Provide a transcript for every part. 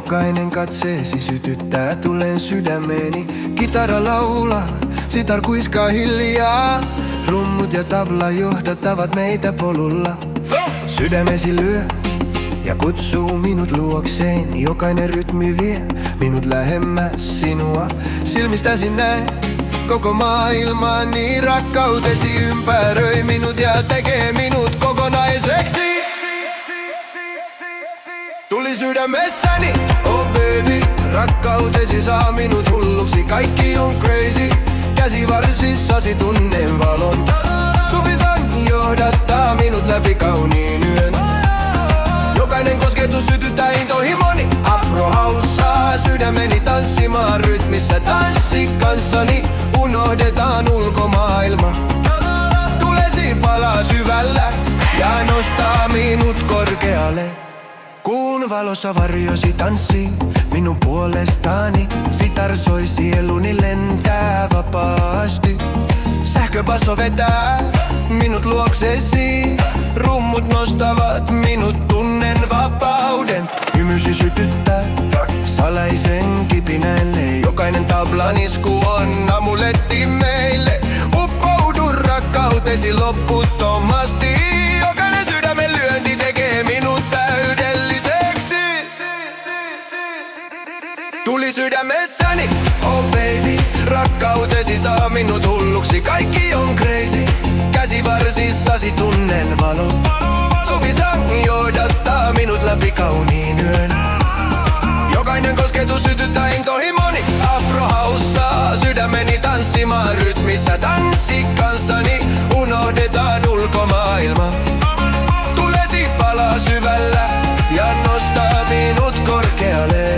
jokainen katseesi sytyttää tulen sydämeeni. Kitara laulaa, sitar kuiskaa hiljaa. Rummut ja tabla johdattavat meitä polulla. Sydämesi lyö ja kutsuu minut luokseen. Jokainen rytmi vie minut lähemmäs sinua. Silmistäsi näen koko maailmani. Rakkautesi ympäröi minut ja tekee minut kokonaiseksi. Tuli sydämessäni, oh baby. Rakkautesi saa minut hulluksi, kaikki on crazy. Käsivarsissasi tunnen valon. Suvitan johdattaa minut läpi kauniin yön. Jokainen kosketus sytyttää intohimoni. Afro haussaa sydämeni tanssimaan rytmissä. Tanssi kanssani, unohdetaan ulkomaailma. Tulesi palaa syvällä ja nostaa minut korkealle. Kuun valossa varjosi tanssii minun puolestani. Sitar soi sieluni lentää vapaasti. Sähköbasso vetää minut luoksesi. Rummut nostavat minut, tunnen vapauden. Hymysi sytyttää salaisen kipinälle. Jokainen tablanisku on amuletti meille. Uppoudu rakkautesi loputtomasti. Jokainen sydämen lyönti tekee minut täydelliseksi. Tuli sydämessäni, oh baby. Rakkautesi saa minut hulluksi, kaikki on crazy. Käsivarsissasi tunnen valon. Suvisang johdattaa minut läpi kauniin yön. Jokainen kosketus sytyttää intohimoni. Afro haussaa sydämeni tanssimaan rytmissä. Tanssi kanssani, unohdetaan ulkomaailma. Tulesi palaa syvällä ja nostaa minut korkealle.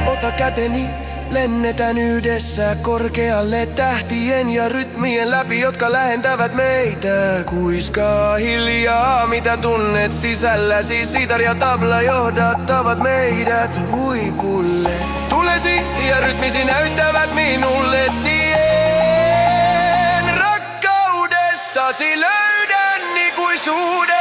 Ota käteni, lennetään yhdessä korkealle tähtien ja rytmien läpi, jotka lähentävät meitä. Kuiskaa hiljaa, mitä tunnet sisälläsi. Sitar ja tabla johdattavat meidät huipulle. Tulesi ja rytmisi näyttävät minulle tien. Rakkaudessasi löydän ikuisuuden.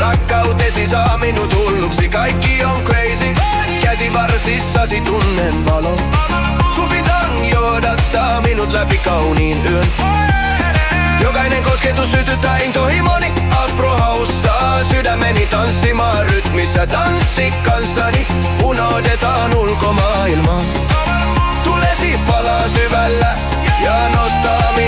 Rakkautesi saa minut hulluksi, kaikki on crazy. Käsivarsissasi tunnen valon. Suvitan johdattaa minut läpi kauniin yön. Jokainen kosketus sytyttää intohimoni. Afro haussaa sydämeni tanssimaan rytmissä. Tanssi kanssani, unohdetaan ulkomaailma. Tulesi palaa syvällä ja nostaa minut